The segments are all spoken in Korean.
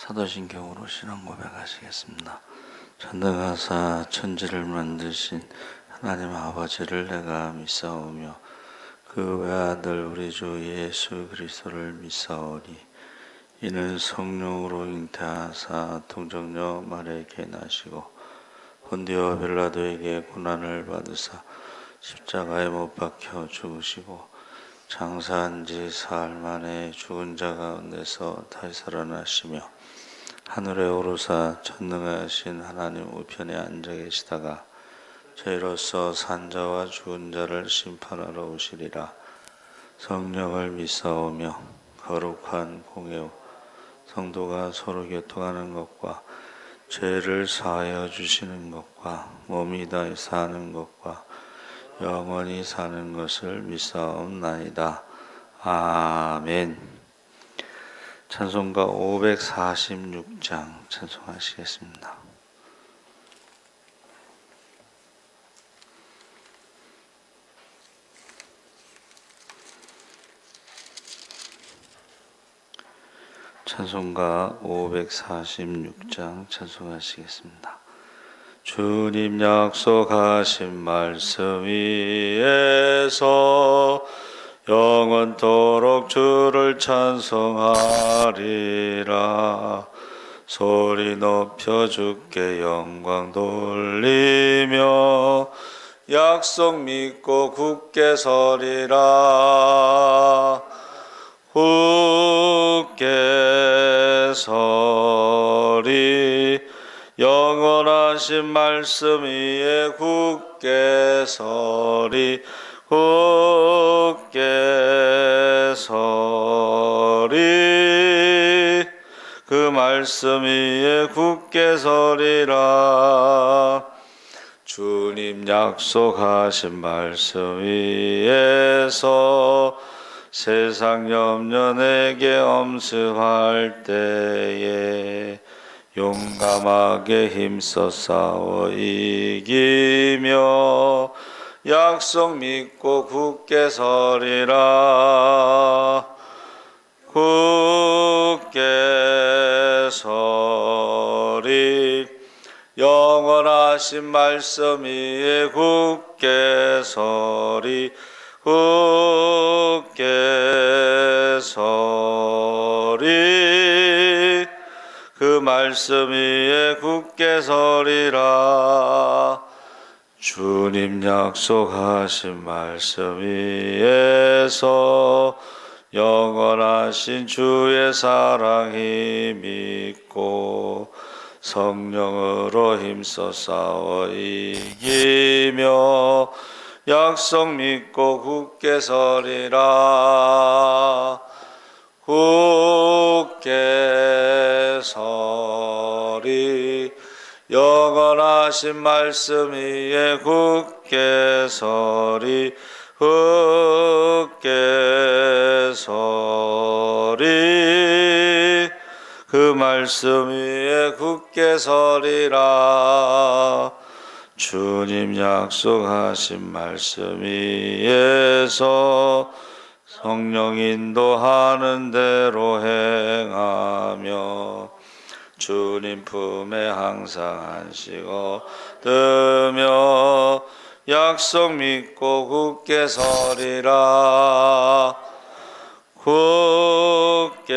사도신경으로 신앙 고백하시겠습니다. 전능하사 천지를 만드신 하나님 아버지를 내가 믿사오며 그 외아들 우리 주 예수 그리스도를 믿사오니 이는 성령으로 잉태하사 동정녀 마리아에게 나시고 본디오 빌라도에게 고난을 받으사 십자가에 못 박혀 죽으시고 장사한 지 사흘 만에 죽은 자 가운데서 다시 살아나시며 하늘에 오르사 전능하신 하나님 우편에 앉아 계시다가 저희로서 산자와 죽은 자를 심판하러 오시리라. 성령을 믿사오며 거룩한 공예우 성도가 서로 교통하는 것과 죄를 사하여 주시는 것과 몸이 다시 사는 것과 영원히 사는 것을 믿사옵나이다. 아멘. 찬송가 546장 찬송하시겠습니다. 찬송가 546장 찬송하시겠습니다. 주님 약속하신 말씀 위에서 영원토록 주를 찬송하리라. 소리 높여 주께 영광 돌리며 약속 믿고 굳게 서리라. 굳게 서리 영원하신 말씀 위에 굳게 서리. 굳게 서리 그 말씀 위에 굳게 서리라. 주님 약속하신 말씀 위에서 세상 염려 내게 엄습할 때에 용감하게 힘써 싸워 이기며 약속 믿고 굳게 서리라. 굳게 서리 영원하신 말씀 위에 굳게 서리. 굳게 서리 그 말씀 위에 굳게 서리라. 주님 약속하신 말씀 위에서 영원하신 주의 사랑 힘입고 성령으로 힘써 싸워 이기며 약속 믿고 굳게 서리라. 굳게 서리 영원하신 말씀 위에 굳게 서리. 굳게 서리 그 말씀 위에 굳게 서리라. 주님 약속하신 말씀 위에서 성령 인도하는 대로 행하며 주님 품에 항상 안식 얻으며 약속 믿고 굳게 서리라. 굳게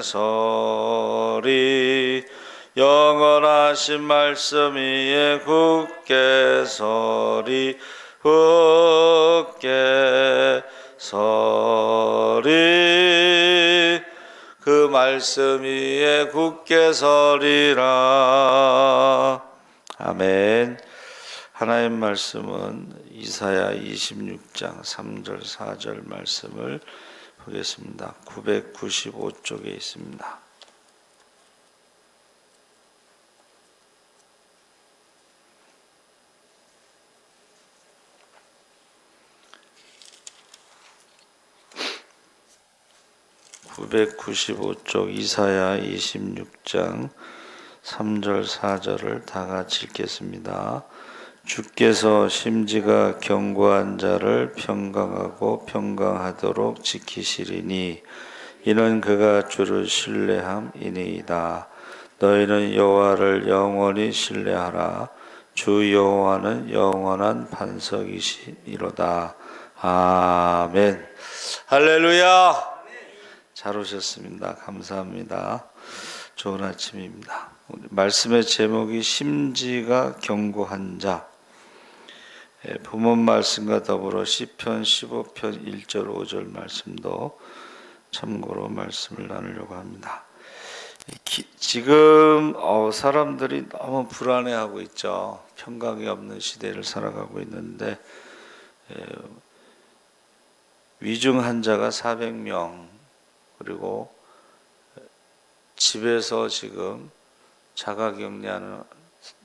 서리 영원하신 말씀 위에 굳게 서리. 굳게 서리 그 말씀 위에 굳게 서리라. 아멘. 하나님 말씀은 이사야 26장 3절 4절 말씀을 보겠습니다. 995쪽에 있습니다. (995쪽) 이사야 26장 3절 4절을 다 같이 읽겠습니다. 주께서 심지가 견고한 자를 평강하고 평강하도록 지키시리니 이는 그가 주를 신뢰함이니이다. 너희는 여호와를 영원히 신뢰하라. 주 여호와는 영원한 반석이시니로다. 아멘. 할렐루야. 잘 오셨습니다. 감사합니다. 좋은 아침입니다. 말씀의 제목이 심지가 견고한 자. 본문 말씀과 더불어 시편 15편 1절 5절 말씀도 참고로 말씀을 나누려고 합니다. 지금 사람들이 너무 불안해하고 있죠. 평강이 없는 시대를 살아가고 있는데 위중 환자가 400명, 그리고 집에서 지금 자가격리하는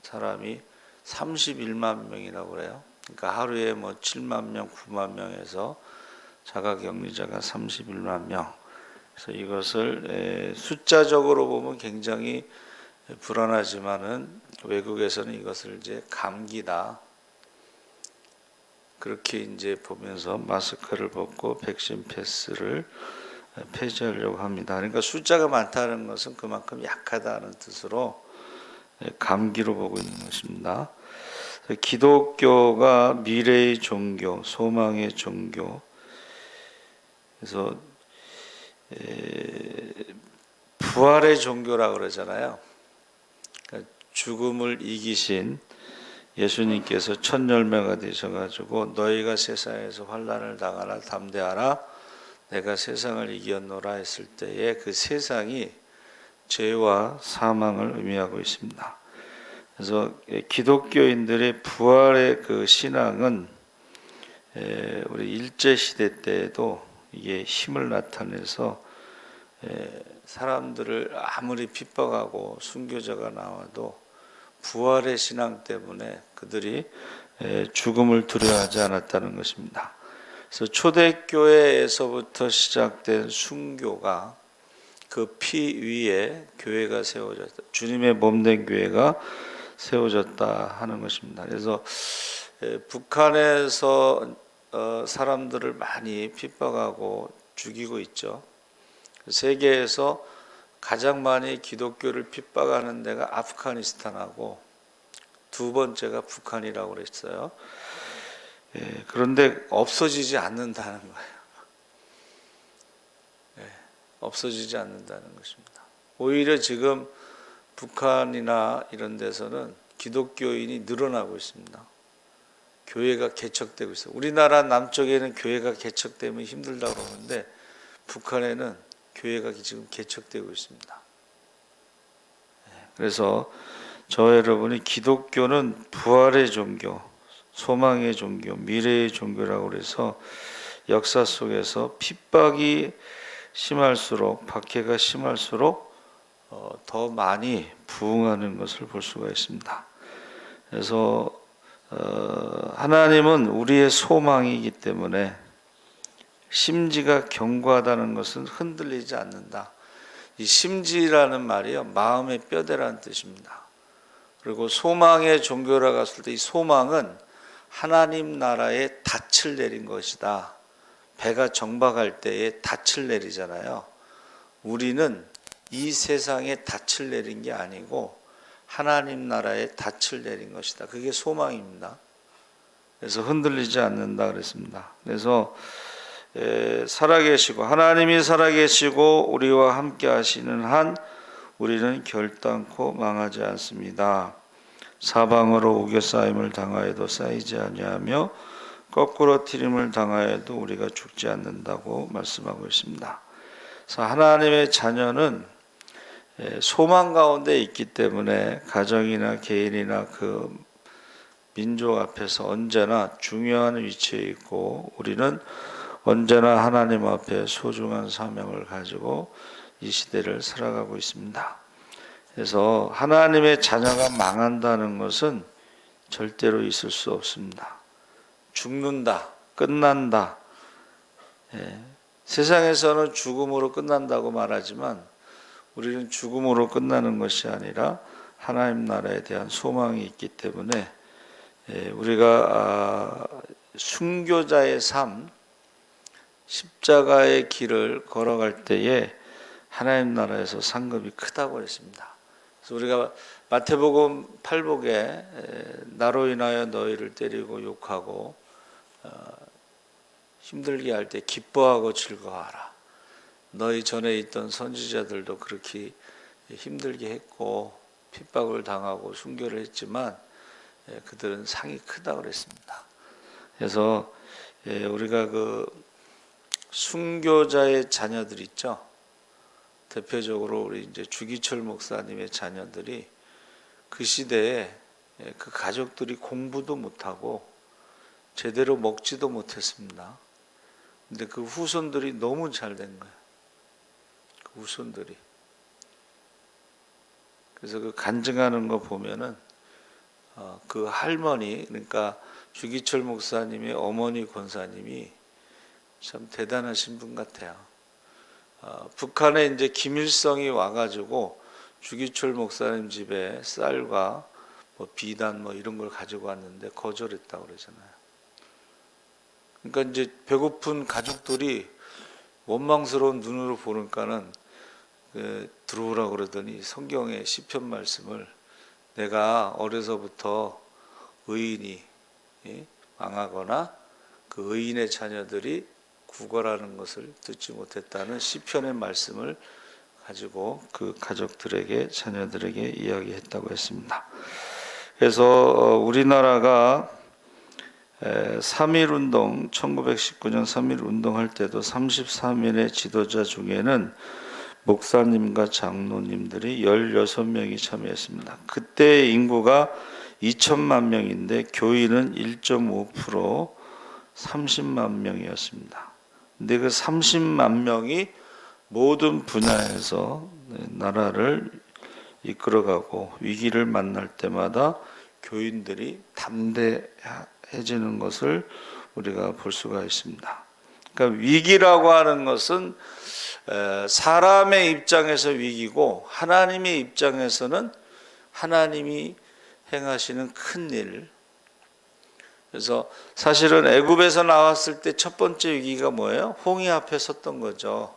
사람이 31만 명이라고 그래요. 그러니까 하루에 7만 명, 9만 명에서 자가격리자가 31만 명. 그래서 이것을 숫자적으로 보면 굉장히 불안하지만은 외국에서는 이것을 이제 감기다, 그렇게 이제 보면서 마스크를 벗고 백신 패스를 폐지하려고 합니다. 그러니까 숫자가 많다는 것은 그만큼 약하다는 뜻으로 감기로 보고 있는 것입니다. 기독교가 미래의 종교, 소망의 종교. 그래서 부활의 종교라고 그러잖아요. 그러니까 죽음을 이기신 예수님께서 첫 열매가 되셔가지고 너희가 세상에서 환난을 당하나 담대하라, 내가 세상을 이겼노라 했을 때에 그 세상이 죄와 사망을 의미하고 있습니다. 그래서 기독교인들의 부활의 그 신앙은 우리 일제 시대 때에도 이게 힘을 나타내서 사람들을 아무리 핍박하고 순교자가 나와도 부활의 신앙 때문에 그들이 죽음을 두려워하지 않았다는 것입니다. 그래서 초대교회에서부터 시작된 순교가 그 피 위에 교회가 세워졌다, 주님의 몸된 교회가 세워졌다 하는 것입니다. 그래서 북한에서 사람들을 많이 핍박하고 죽이고 있죠. 세계에서 가장 많이 기독교를 핍박하는 데가 아프가니스탄하고 두 번째가 북한이라고 그랬어요. 그런데 없어지지 않는다는 거예요. 없어지지 않는다는 것입니다. 오히려 지금 북한이나 이런 데서는 기독교인이 늘어나고 있습니다. 교회가 개척되고 있어요. 우리나라 남쪽에는 교회가 개척되면 힘들다고 하는데 북한에는 교회가 지금 개척되고 있습니다. 그래서 저 여러분이 기독교는 부활의 종교, 소망의 종교, 미래의 종교라고 해서 역사 속에서 핍박이 심할수록, 박해가 심할수록 더 많이 부흥하는 것을 볼 수가 있습니다. 그래서 하나님은 우리의 소망이기 때문에 심지가 견고하다는 것은 흔들리지 않는다. 이 심지라는 말이요, 마음의 뼈대라는 뜻입니다. 그리고 소망의 종교라고 했을 때 이 소망은 하나님 나라에 닻을 내린 것이다. 배가 정박할 때에 닻을 내리잖아요. 우리는 이 세상에 닻을 내린 게 아니고 하나님 나라에 닻을 내린 것이다. 그게 소망입니다. 그래서 흔들리지 않는다 그랬습니다. 그래서 살아계시고, 하나님이 살아계시고 우리와 함께 하시는 한 우리는 결단코 망하지 않습니다. 사방으로 우겨싸임을 당하여도 쌓이지 아니하며 거꾸로 트림을 당하여도 우리가 죽지 않는다고 말씀하고 있습니다. 그래서 하나님의 자녀는 소망 가운데 있기 때문에 가정이나 개인이나 그 민족 앞에서 언제나 중요한 위치에 있고, 우리는 언제나 하나님 앞에 소중한 사명을 가지고 이 시대를 살아가고 있습니다. 그래서 하나님의 자녀가 망한다는 것은 절대로 있을 수 없습니다. 죽는다, 끝난다. 세상에서는 죽음으로 끝난다고 말하지만 우리는 죽음으로 끝나는 것이 아니라 하나님 나라에 대한 소망이 있기 때문에 우리가 순교자의 삶, 십자가의 길을 걸어갈 때에 하나님 나라에서 상급이 크다고 했습니다. 그래서 우리가 마태복음 8복에 나로 인하여 너희를 때리고 욕하고 힘들게 할 때 기뻐하고 즐거워하라. 너희 전에 있던 선지자들도 그렇게 힘들게 했고 핍박을 당하고 순교를 했지만 그들은 상이 크다고 그랬습니다. 그래서 우리가 그 순교자의 자녀들 있죠. 대표적으로 우리 이제 주기철 목사님의 자녀들이 그 시대에 그 가족들이 공부도 못하고 제대로 먹지도 못했습니다. 근데 그 후손들이 너무 잘 된 거예요. 그 후손들이. 그래서 그 간증하는 거 보면은 그 할머니, 그러니까 주기철 목사님의 어머니 권사님이 참 대단하신 분 같아요. 북한에 이제 김일성이 와가지고 주기철 목사님 집에 쌀과 뭐 비단 뭐 이런 걸 가지고 왔는데 거절했다고 그러잖아요. 그러니까 이제 배고픈 가족들이 원망스러운 눈으로 보니까는 들어오라고 그러더니 성경의 시편 말씀을 내가 어려서부터 의인이 망하거나 그 의인의 자녀들이 구걸하는 것을 듣지 못했다는 시편의 말씀을 가지고 그 가족들에게 자녀들에게 이야기했다고 했습니다. 그래서 우리나라가 3.1운동 1919년 3.1 운동할 때도 33인의 지도자 중에는 목사님과 장로님들이 16명이 참여했습니다. 그때 인구가 2천만 명인데 교인은 1.5% 30만 명이었습니다. 근데 그 30만 명이 모든 분야에서 나라를 이끌어가고 위기를 만날 때마다 교인들이 담대해지는 것을 우리가 볼 수가 있습니다. 그러니까 위기라고 하는 것은 사람의 입장에서 위기고 하나님의 입장에서는 하나님이 행하시는 큰 일. 그래서 사실은 애굽에서 나왔을 때 첫 번째 위기가 뭐예요? 홍해 앞에 섰던 거죠.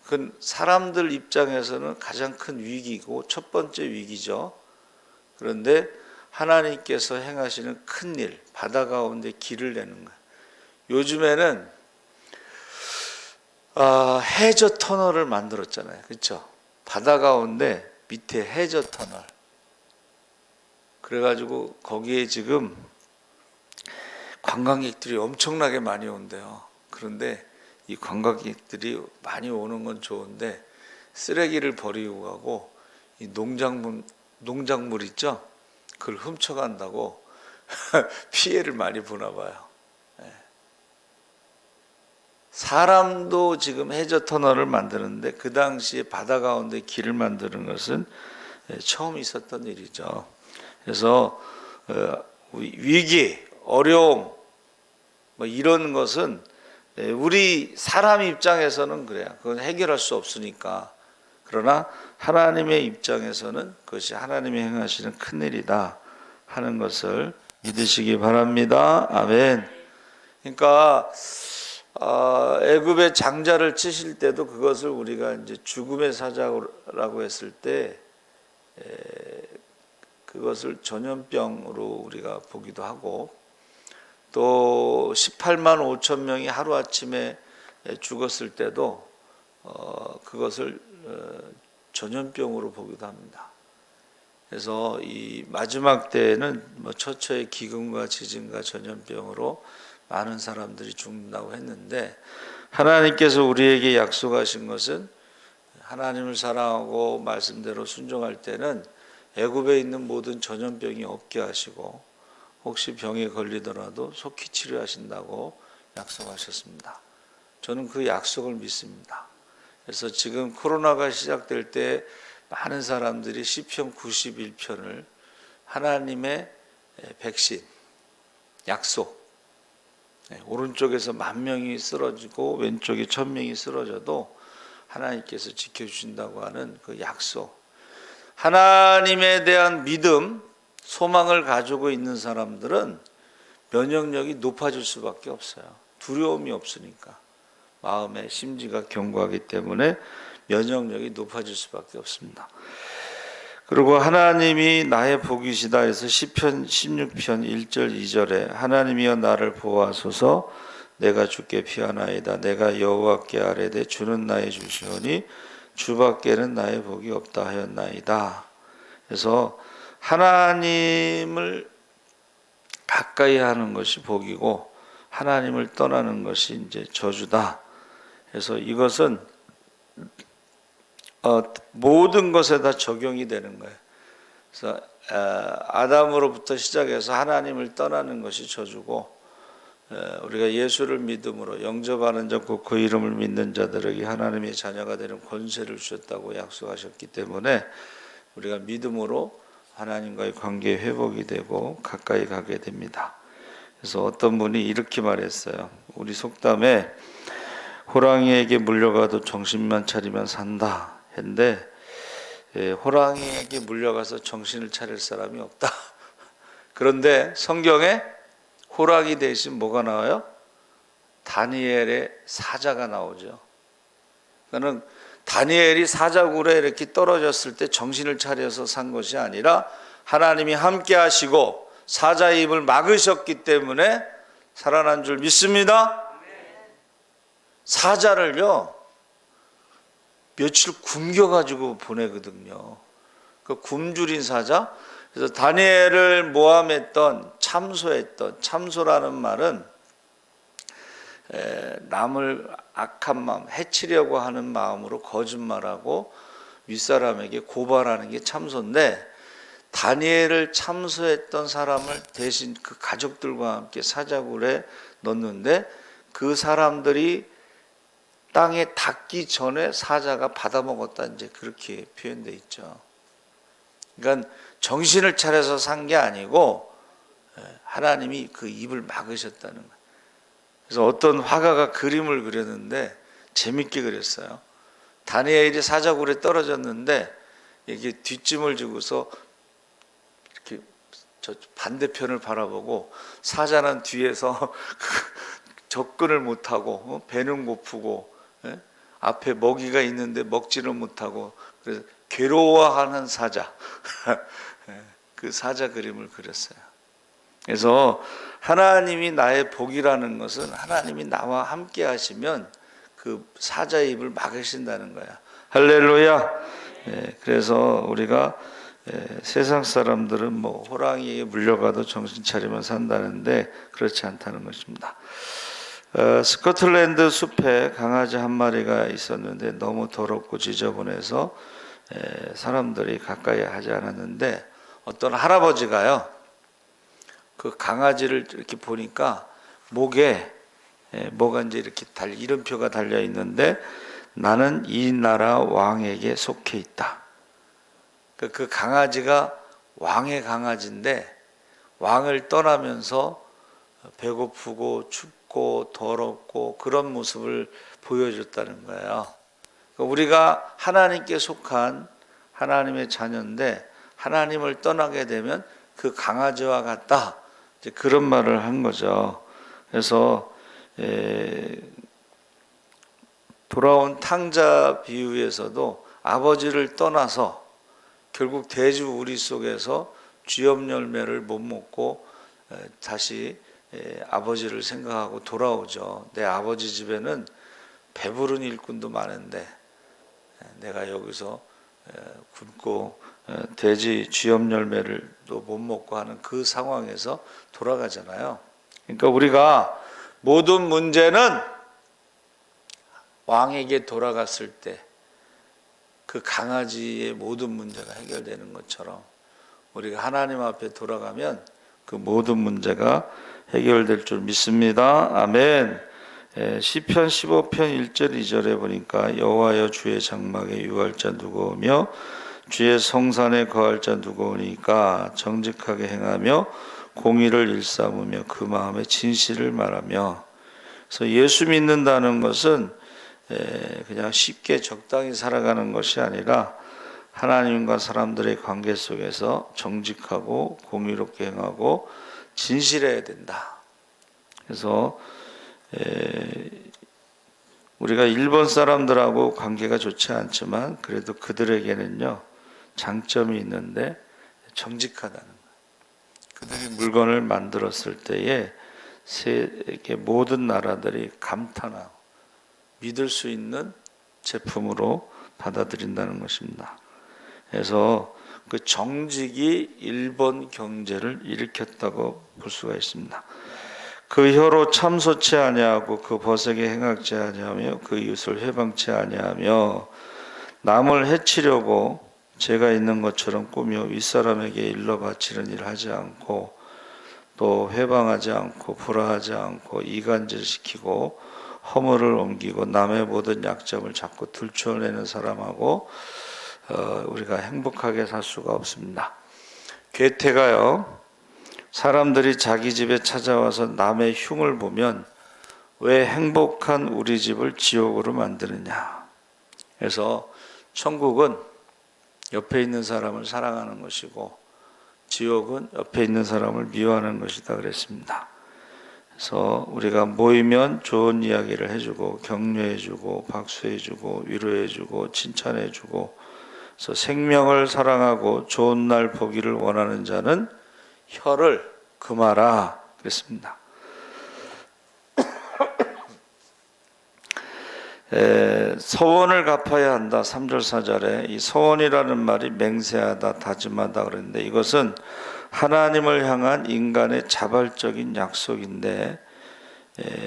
그 사람들 입장에서는 가장 큰 위기고 첫 번째 위기죠. 그런데 하나님께서 행하시는 큰 일, 바다 가운데 길을 내는 거예요. 요즘에는 해저 터널을 만들었잖아요. 그렇죠? 바다 가운데 밑에 해저 터널. 그래가지고 거기에 지금 관광객들이 엄청나게 많이 온대요. 그런데 이 관광객들이 많이 오는 건 좋은데 쓰레기를 버리고 가고 이 농작물 있죠? 그걸 훔쳐간다고 피해를 많이 보나 봐요. 사람도 지금 해저 터널을 만드는데 그 당시에 바다 가운데 길을 만드는 것은 처음 있었던 일이죠. 그래서 위기, 어려움 뭐 이런 것은 우리 사람 입장에서는 그래요. 그건 해결할 수 없으니까. 그러나 하나님의 입장에서는 그것이 하나님이 행하시는 큰일이다 하는 것을 믿으시기 바랍니다. 아멘. 그러니까 애굽의 장자를 치실 때도 그것을 우리가 이제 죽음의 사자라고 했을 때 그것을 전염병으로 우리가 보기도 하고 또 18만 5천 명이 하루아침에 죽었을 때도 그것을 전염병으로 보기도 합니다. 그래서 이 마지막 때에는 뭐 처처의 기근과 지진과 전염병으로 많은 사람들이 죽는다고 했는데 하나님께서 우리에게 약속하신 것은 하나님을 사랑하고 말씀대로 순종할 때는 애굽에 있는 모든 전염병이 없게 하시고 혹시 병에 걸리더라도 속히 치료하신다고 약속하셨습니다. 저는 그 약속을 믿습니다. 그래서 지금 코로나가 시작될 때 많은 사람들이 시편 91편을 하나님의 백신, 약속, 오른쪽에서 10,000명이 쓰러지고 왼쪽에 1,000명이 쓰러져도 하나님께서 지켜주신다고 하는 그 약속, 하나님에 대한 믿음, 소망을 가지고 있는 사람들은 면역력이 높아질 수밖에 없어요. 두려움이 없으니까. 마음의 심지가 견고하기 때문에 면역력이 높아질 수밖에 없습니다. 그리고 하나님이 나의 복이시다 해서 시편 16편 1절 2절에 하나님이여 나를 보호하소서 내가 주께 피하나이다. 내가 여호와께 아뢰되 주는 나의 주시오니 주밖에는 나의 복이 없다 하였나이다. 그래서 하나님을 가까이 하는 것이 복이고 하나님을 떠나는 것이 이제 저주다. 그래서 이것은 모든 것에 다 적용이 되는 거예요. 그래서 아담으로부터 시작해서 하나님을 떠나는 것이 저주고 우리가 예수를 믿음으로 영접하는 자고 그 이름을 믿는 자들에게 하나님의 자녀가 되는 권세를 주셨다고 약속하셨기 때문에 우리가 믿음으로 하나님과의 관계 회복이 되고 가까이 가게 됩니다. 그래서 어떤 분이 이렇게 말했어요. 우리 속담에 호랑이에게 물려가도 정신만 차리면 산다 했는데 호랑이에게 물려가서 정신을 차릴 사람이 없다. 그런데 성경에 호랑이 대신 뭐가 나와요? 다니엘의 사자가 나오죠. 그러니까 다니엘이 사자굴에 이렇게 떨어졌을 때 정신을 차려서 산 것이 아니라 하나님이 함께 하시고 사자의 입을 막으셨기 때문에 살아난 줄 믿습니다. 사자를요 며칠 굶겨가지고 보내거든요. 그 굶주린 사자. 그래서 다니엘을 모함했던 참소라는 말은 남을 악한 마음, 해치려고 하는 마음으로 거짓말하고 윗사람에게 고발하는 게 참소인데 다니엘을 참소했던 사람을 대신 그 가족들과 함께 사자굴에 넣는데 그 사람들이 땅에 닿기 전에 사자가 받아먹었다 이제 그렇게 표현돼 있죠. 그러니까 정신을 차려서 산 게 아니고 하나님이 그 입을 막으셨다는 거예요. 그래서 어떤 화가가 그림을 그렸는데 재밌게 그렸어요. 다니엘이 사자굴에 떨어졌는데 이게 뒷짐을 지고서 이렇게 저 반대편을 바라보고 사자는 뒤에서 접근을 못하고 배는 고프고 앞에 먹이가 있는데 먹지를 못하고 그래서 괴로워하는 사자 그 사자 그림을 그렸어요. 그래서 하나님이 나의 복이라는 것은 하나님이 나와 함께 하시면 그 사자의 입을 막으신다는 거야. 할렐루야. 그래서 우리가 세상 사람들은 뭐 호랑이에 물려가도 정신 차리면 산다는데 그렇지 않다는 것입니다. 스코틀랜드 숲에 강아지 한 마리가 있었는데 너무 더럽고 지저분해서 사람들이 가까이 하지 않았는데 어떤 할아버지가요 그 강아지를 이렇게 보니까 목에 뭐가 이제 이렇게 이름표가 달려 있는데 나는 이 나라 왕에게 속해 있다. 그 강아지가 왕의 강아지인데 왕을 떠나면서 배고프고 춥고 더럽고 그런 모습을 보여줬다는 거예요. 우리가 하나님께 속한 하나님의 자녀인데 하나님을 떠나게 되면 그 강아지와 같다. 이제 그런 말을 한 거죠. 그래서 돌아온 탕자 비유에서도 아버지를 떠나서 결국 돼지 우리 속에서 쥐염 열매를 못 먹고 다시 아버지를 생각하고 돌아오죠. 내 아버지 집에는 배부른 일꾼도 많은데 내가 여기서 굶고 돼지 쥐염 열매를 또 못 먹고 하는 그 상황에서 돌아가잖아요. 그러니까 우리가 모든 문제는 왕에게 돌아갔을 때 그 강아지의 모든 문제가 해결되는 것처럼 우리가 하나님 앞에 돌아가면 그 모든 문제가 해결될 줄 믿습니다. 아멘. 시편 15편 1절 2절에 보니까 여호와여 주의 장막에 유할 자 누구 오며 주의 성산에 거할 자 누구 오니까 정직하게 행하며 공의를 일삼으며 그 마음에 진실을 말하며. 그래서 예수 믿는다는 것은 그냥 쉽게 적당히 살아가는 것이 아니라 하나님과 사람들의 관계 속에서 정직하고 공의롭게 행하고 진실해야 된다. 그래서 우리가 일본 사람들하고 관계가 좋지 않지만 그래도 그들에게는요 장점이 있는데 정직하다는 거예요. 그들이 물건을 만들었을 때에 세계 모든 나라들이 감탄하고 믿을 수 있는 제품으로 받아들인다는 것입니다. 그래서 그 정직이 일본 경제를 일으켰다고 볼 수가 있습니다. 그 혀로 참소치 아니하고 그 버석에 행악지 아니하며 그 이웃을 회방치 아니하며 남을 해치려고 죄가 있는 것처럼 꾸며 윗사람에게 일러 바치는 일을 하지 않고 또 회방하지 않고 불화하지 않고 이간질시키고 허물을 옮기고 남의 모든 약점을 자꾸 들춰내는 사람하고 우리가 행복하게 살 수가 없습니다. 괴테가요, 사람들이 자기 집에 찾아와서 남의 흉을 보면 왜 행복한 우리 집을 지옥으로 만드느냐. 그래서 천국은 옆에 있는 사람을 사랑하는 것이고 지옥은 옆에 있는 사람을 미워하는 것이다 그랬습니다. 그래서 우리가 모이면 좋은 이야기를 해주고 격려해주고 박수해주고 위로해주고 칭찬해주고, 그래서 생명을 사랑하고 좋은 날 보기를 원하는 자는 혀를 금하라 그랬습니다. 서원을 갚아야 한다. 3절 4절에 이 서원이라는 말이 맹세하다 다짐하다 그랬는데 이것은 하나님을 향한 인간의 자발적인 약속인데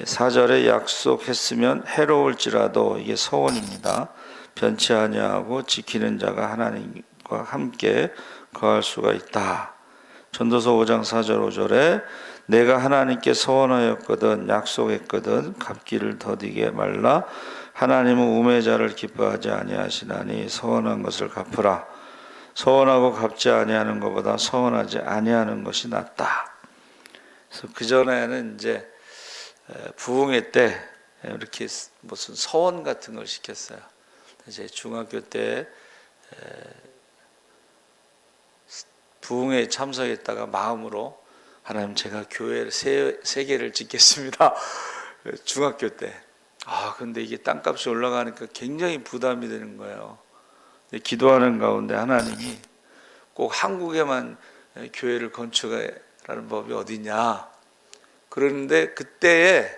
4절에 약속했으면 해로울지라도 이게 서원입니다. 변치 아니하고 지키는 자가 하나님과 함께 거할 수가 있다. 전도서 5장 4절 5절에 내가 하나님께 서원하였거든 약속했거든 갚기를 더디게 말라. 하나님은 우매자를 기뻐하지 아니하시나니 서원한 것을 갚으라. 서원하고 갚지 아니하는 것보다 서원하지 아니하는 것이 낫다. 그래서 그 전에는 이제 부흥회 때 이렇게 무슨 서원 같은 걸 시켰어요. 제 중학교 때 부흥회에 참석했다가 마음으로 하나님 제가 교회를 세 개를 짓겠습니다. 중학교 때. 근데 이게 땅값이 올라가니까 굉장히 부담이 되는 거예요. 기도하는 가운데 하나님이 꼭 한국에만 교회를 건축하라는 법이 어디냐. 그러는데 그때에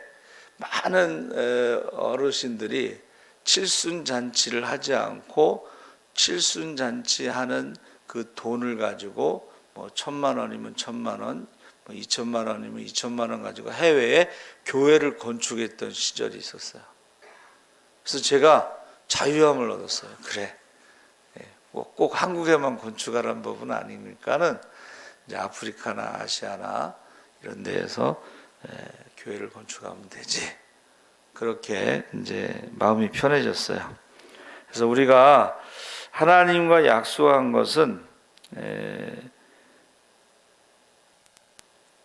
많은 어르신들이 칠순잔치를 하지 않고 칠순잔치하는 그 돈을 가지고 뭐 1,000만 원이면 1,000만 원, 뭐 2,000만 원이면 2,000만 원 가지고 해외에 교회를 건축했던 시절이 있었어요. 그래서 제가 자유함을 얻었어요. 그래, 꼭 한국에만 건축하라는 법은 아니니까는 이제 아프리카나 아시아나 이런 데에서 교회를 건축하면 되지. 그렇게 이제 마음이 편해졌어요. 그래서 우리가 하나님과 약속한 것은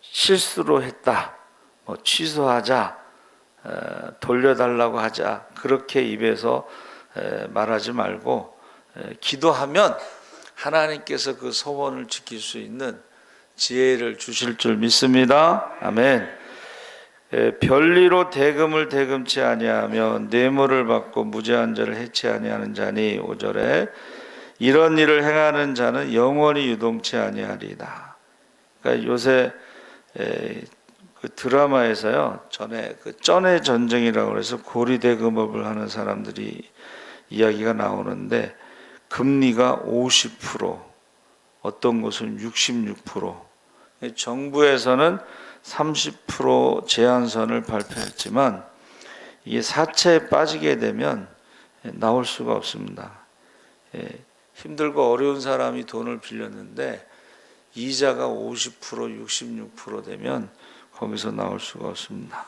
실수로 했다, 뭐 취소하자, 돌려달라고 하자 그렇게 입에서 말하지 말고 기도하면 하나님께서 그 소원을 지킬 수 있는 지혜를 주실 줄 믿습니다. 아멘. 별리로 대금을 대금치 아니하며 뇌물을 받고 무죄한 자를 해치 아니하는 자니 5절에 이런 일을 행하는 자는 영원히 유동치 아니하리이다. 그러니까 요새 그 드라마에서요 전에 그 쩐의 전쟁이라고 해서 고리대금업을 하는 사람들이 이야기가 나오는데 금리가 50%, 어떤 곳은 66%, 정부에서는 30% 제한선을 발표했지만 이게 사채에 빠지게 되면 나올 수가 없습니다. 힘들고 어려운 사람이 돈을 빌렸는데 이자가 50%, 66% 되면 거기서 나올 수가 없습니다.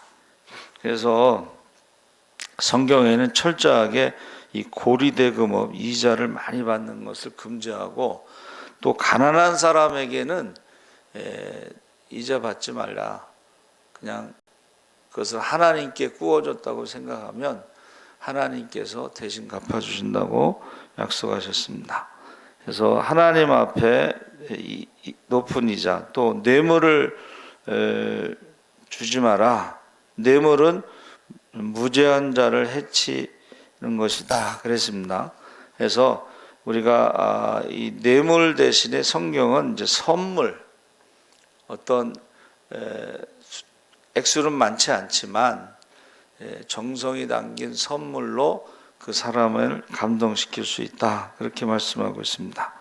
그래서 성경에는 철저하게 이 고리대금업 이자를 많이 받는 것을 금지하고 또 가난한 사람에게는 이자 받지 말라. 그냥 그것을 하나님께 꾸어줬다고 생각하면 하나님께서 대신 갚아주신다고 약속하셨습니다. 그래서 하나님 앞에 높은 이자 또 뇌물을 주지 마라. 뇌물은 무죄한 자를 해치는 것이다 그랬습니다. 그래서 우리가 이 뇌물 대신에 성경은 이제 선물, 어떤 액수는 많지 않지만 정성이 담긴 선물로 그 사람을 감동시킬 수 있다 그렇게 말씀하고 있습니다.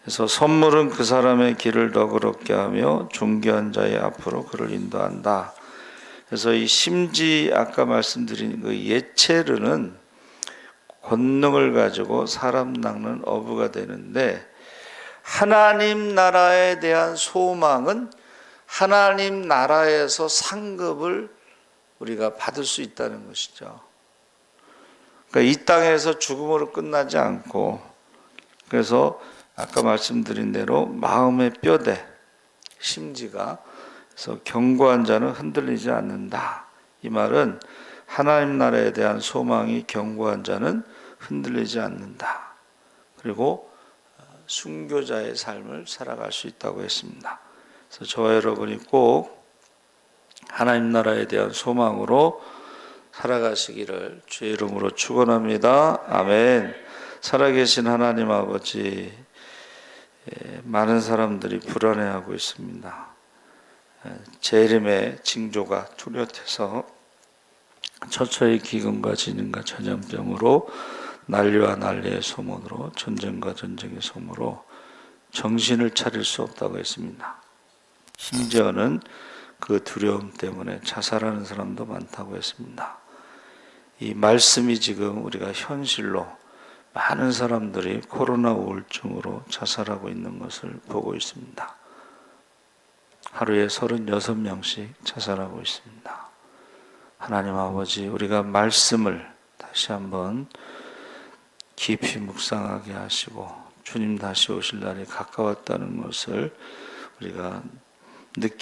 그래서 선물은 그 사람의 길을 너그럽게 하며 존귀한 자의 앞으로 그를 인도한다. 그래서 이 심지 아까 말씀드린 그 예체르는 권능을 가지고 사람 낚는 어부가 되는데, 하나님 나라에 대한 소망은 하나님 나라에서 상급을 우리가 받을 수 있다는 것이죠. 그러니까 이 땅에서 죽음으로 끝나지 않고, 그래서 아까 말씀드린 대로 마음의 뼈대, 심지가, 그래서 견고한 자는 흔들리지 않는다. 이 말은 하나님 나라에 대한 소망이 견고한 자는 흔들리지 않는다. 그리고 순교자의 삶을 살아갈 수 있다고 했습니다. 그래서 저와 여러분이 꼭 하나님 나라에 대한 소망으로 살아가시기를 주의 이름으로 축원합니다. 아멘. 살아계신 하나님 아버지, 많은 사람들이 불안해하고 있습니다. 재림의 징조가 뚜렷해서 처처의 기근과 진인과 전염병으로, 난리와 난리의 소문으로, 전쟁과 전쟁의 소문으로 정신을 차릴 수 없다고 했습니다. 심지어는 그 두려움 때문에 자살하는 사람도 많다고 했습니다. 이 말씀이 지금 우리가 현실로 많은 사람들이 코로나 우울증으로 자살하고 있는 것을 보고 있습니다. 하루에 36명씩 자살하고 있습니다. 하나님 아버지, 우리가 말씀을 다시 한번 깊이 묵상하게 하시고 주님 다시 오실 날이 가까웠다는 것을 우리가 느끼